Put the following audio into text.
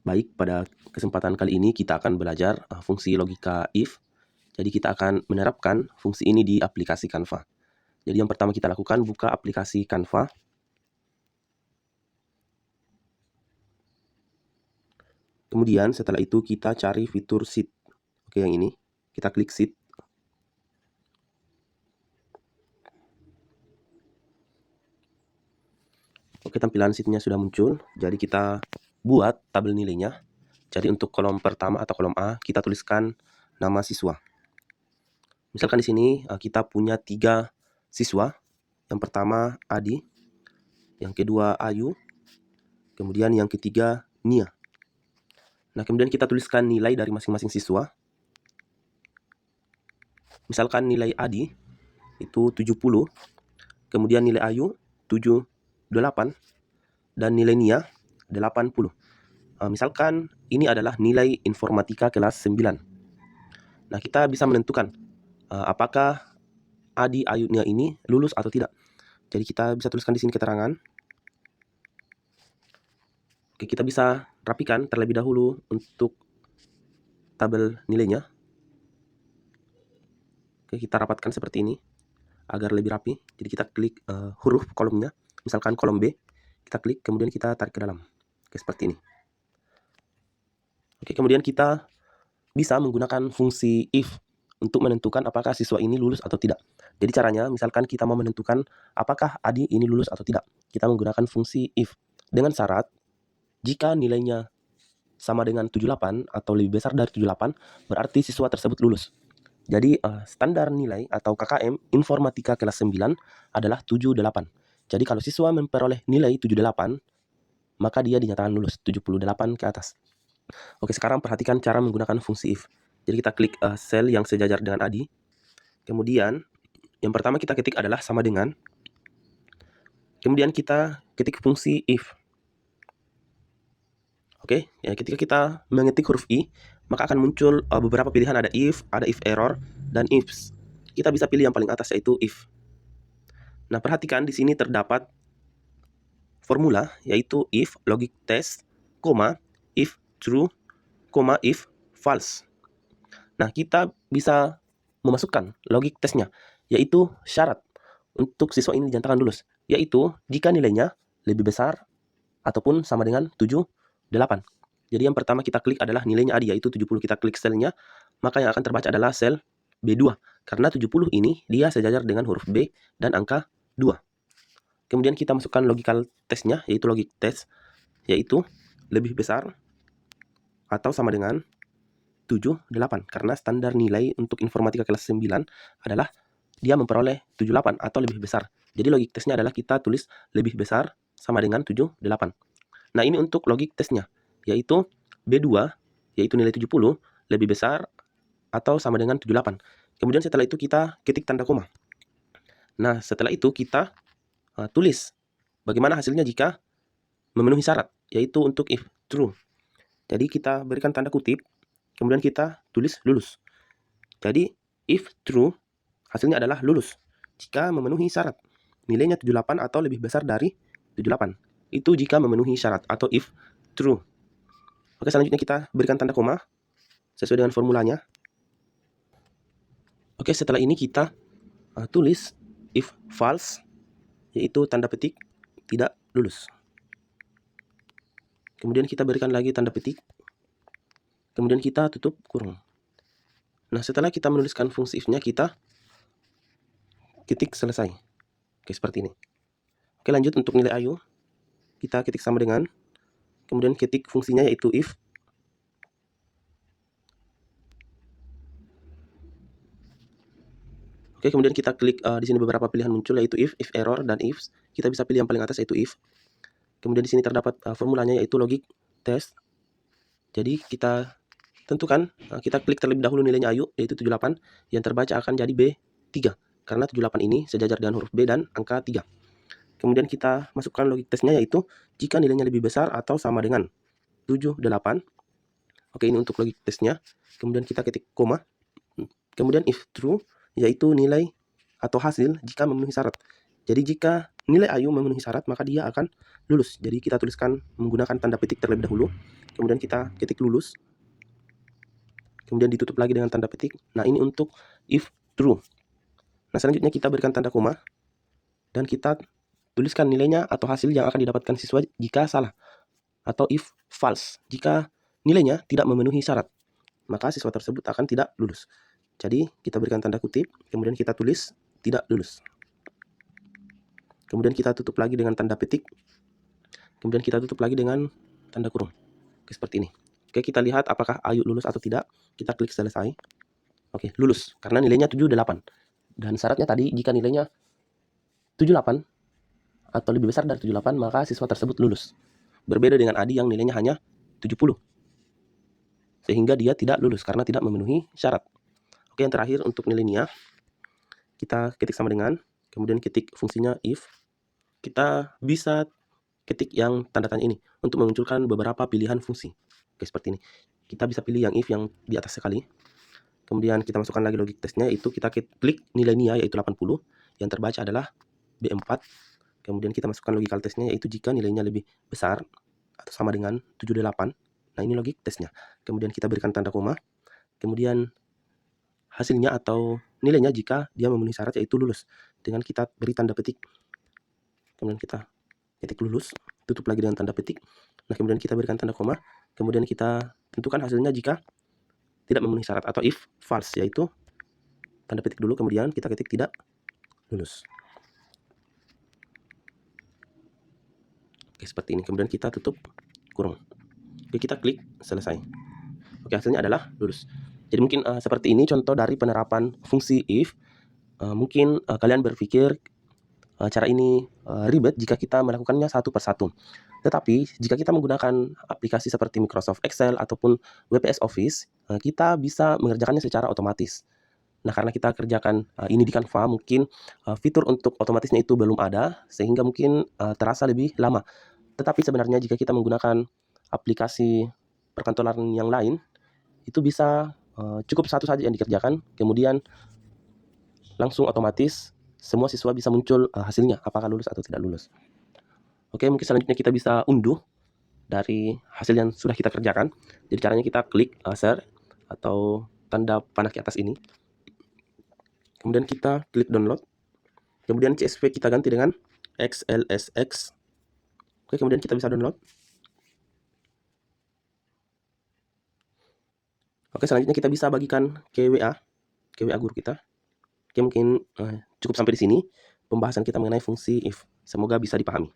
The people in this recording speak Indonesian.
Baik, pada kesempatan kali ini kita akan belajar fungsi logika if. Jadi kita akan menerapkan fungsi ini di aplikasi Canva. Jadi yang pertama kita lakukan, buka aplikasi Canva. Kemudian setelah itu kita cari fitur sheet. Oke, yang ini. Kita klik sheet. Oke, tampilan sheetnya sudah muncul. Jadi kita buat tabel nilainya. Jadi untuk kolom pertama atau kolom A, kita tuliskan nama siswa. Misalkan di sini kita punya 3 siswa. Yang pertama Adi, yang kedua Ayu, kemudian yang ketiga Nia. Nah, kemudian kita tuliskan nilai dari masing-masing siswa. Misalkan nilai Adi itu 70, kemudian nilai Ayu 78, dan nilai Nia 80. Misalkan ini adalah nilai informatika kelas 9. Nah, kita bisa menentukan apakah Adi, Ayu, Nia ini lulus atau tidak. Jadi kita bisa tuliskan di sini keterangan. Oke, kita bisa rapikan terlebih dahulu untuk tabel nilainya. Oke, kita rapatkan seperti ini agar lebih rapi. Jadi kita klik huruf kolomnya. Misalkan kolom B, kita klik, kemudian kita tarik ke dalam. Oke, seperti ini. Oke, kemudian kita bisa menggunakan fungsi if untuk menentukan apakah siswa ini lulus atau tidak. Jadi caranya, misalkan kita mau menentukan apakah Adi ini lulus atau tidak, kita menggunakan fungsi if dengan syarat jika nilainya sama dengan 78 atau lebih besar dari 78, berarti siswa tersebut lulus. Jadi standar nilai atau KKM informatika kelas 9 adalah 78. Jadi kalau siswa memperoleh nilai 78, maka dia dinyatakan lulus 78 ke atas. Oke, sekarang perhatikan cara menggunakan fungsi if. Jadi kita klik sel yang sejajar dengan Adi. Kemudian yang pertama kita ketik adalah sama dengan. Kemudian kita ketik fungsi if. Oke, ya, ketika kita mengetik huruf i, maka akan muncul beberapa pilihan, ada if error, dan ifs. Kita bisa pilih yang paling atas, yaitu if. Nah, perhatikan di sini terdapat formula, yaitu if logic test, if true, if false. Nah, kita bisa memasukkan logic testnya, yaitu syarat untuk siswa ini dinyatakan lulus, yaitu jika nilainya lebih besar ataupun sama dengan 78. Jadi yang pertama kita klik adalah nilainya Adi, yaitu 70. Kita klik selnya, maka yang akan terbaca adalah sel B2. Karena 70 ini dia sejajar dengan huruf B dan angka 2. Kemudian kita masukkan logical testnya, yaitu logic test, yaitu lebih besar atau sama dengan 78. Karena standar nilai untuk informatika kelas 9 adalah dia memperoleh 78 atau lebih besar. Jadi logic testnya adalah kita tulis lebih besar sama dengan 78. Nah, ini untuk logic testnya, yaitu B2, yaitu nilai 70, lebih besar atau sama dengan 78. Kemudian setelah itu kita ketik tanda koma. Nah, setelah itu kita tulis bagaimana hasilnya jika memenuhi syarat, yaitu untuk if true. Jadi kita berikan tanda kutip, kemudian kita tulis lulus. Jadi if true, hasilnya adalah lulus jika memenuhi syarat. Nilainya 78 atau lebih besar dari 78. Itu jika memenuhi syarat atau if true. Oke, selanjutnya kita berikan tanda koma sesuai dengan formulanya. Oke, setelah ini kita tulis if false, yaitu tanda petik tidak lulus. Kemudian kita berikan lagi tanda petik. Kemudian kita tutup kurung. Nah, setelah kita menuliskan fungsi if-nya, kita ketik selesai. Oke, seperti ini. Oke, lanjut untuk nilai Ayu. Kita ketik sama dengan. Kemudian ketik fungsinya, yaitu if. Oke, kemudian kita klik di sini beberapa pilihan muncul, yaitu if error, dan ifs. Kita bisa pilih yang paling atas, yaitu if. Kemudian di sini terdapat formulanya, yaitu logic test. Jadi kita tentukan, kita klik terlebih dahulu nilainya Ayu, yaitu 78. Yang terbaca akan jadi B3. Karena 78 ini sejajar dengan huruf B dan angka 3. Kemudian kita masukkan logic testnya, yaitu jika nilainya lebih besar atau sama dengan 78. Oke, ini untuk logic testnya. Kemudian kita ketik koma. Kemudian if true, yaitu nilai atau hasil jika memenuhi syarat. Jadi jika nilai Ayu memenuhi syarat, maka dia akan lulus. Jadi kita tuliskan menggunakan tanda petik terlebih dahulu, kemudian kita ketik lulus, kemudian ditutup lagi dengan tanda petik. Nah, ini untuk if true. Nah, selanjutnya kita berikan tanda koma, dan kita tuliskan nilainya atau hasil yang akan didapatkan siswa jika salah. Atau if false, jika nilainya tidak memenuhi syarat, maka siswa tersebut akan tidak lulus. Jadi kita berikan tanda kutip, kemudian kita tulis tidak lulus. Kemudian kita tutup lagi dengan tanda petik, kemudian kita tutup lagi dengan tanda kurung. Oke, seperti ini. Oke, kita lihat apakah Ayu lulus atau tidak. Kita klik selesai. Oke, lulus karena nilainya 78. Dan syaratnya tadi jika nilainya 78 atau lebih besar dari 78, maka siswa tersebut lulus. Berbeda dengan Adi yang nilainya hanya 70. Sehingga dia tidak lulus karena tidak memenuhi syarat. Oke, yang terakhir untuk nilai Nia, kita ketik sama dengan, kemudian ketik fungsinya if. Kita bisa ketik yang tanda tanya ini untuk memunculkan beberapa pilihan fungsi. Oke, seperti ini. Kita bisa pilih yang if yang di atas sekali. Kemudian kita masukkan lagi logik tesnya, yaitu kita klik nilai Nia yaitu 80. Yang terbaca adalah B4. Kemudian kita masukkan logical tesnya, yaitu jika nilainya lebih besar atau sama dengan 78. Nah, ini logik tesnya. Kemudian kita berikan tanda koma. Kemudian hasilnya atau nilainya jika dia memenuhi syarat yaitu lulus. Dengan kita beri tanda petik. Kemudian kita ketik lulus, tutup lagi dengan tanda petik. Nah, kemudian kita berikan tanda koma. Kemudian kita tentukan hasilnya jika tidak memenuhi syarat atau if false, yaitu tanda petik dulu, kemudian kita ketik tidak lulus. Oke, seperti ini. Kemudian kita tutup kurung. Oke, kita klik selesai. Oke, hasilnya adalah lulus. Jadi mungkin seperti ini contoh dari penerapan fungsi if. Mungkin kalian berpikir cara ini ribet jika kita melakukannya satu persatu. Tetapi jika kita menggunakan aplikasi seperti Microsoft Excel ataupun WPS Office, kita bisa mengerjakannya secara otomatis. Nah, karena kita kerjakan ini di Canva, mungkin fitur untuk otomatisnya itu belum ada, sehingga mungkin terasa lebih lama. Tetapi sebenarnya jika kita menggunakan aplikasi perkantoran yang lain, itu bisa cukup satu saja yang dikerjakan, kemudian langsung otomatis semua siswa bisa muncul hasilnya, apakah lulus atau tidak lulus. Oke, mungkin selanjutnya kita bisa unduh dari hasil yang sudah kita kerjakan. Jadi caranya kita klik share atau tanda panah ke atas ini. Kemudian kita klik download. Kemudian CSV kita ganti dengan XLSX. Oke, kemudian kita bisa download. Oke, selanjutnya kita bisa bagikan ke WA guru kita. Oke, mungkin cukup sampai di sini pembahasan kita mengenai fungsi if. Semoga bisa dipahami.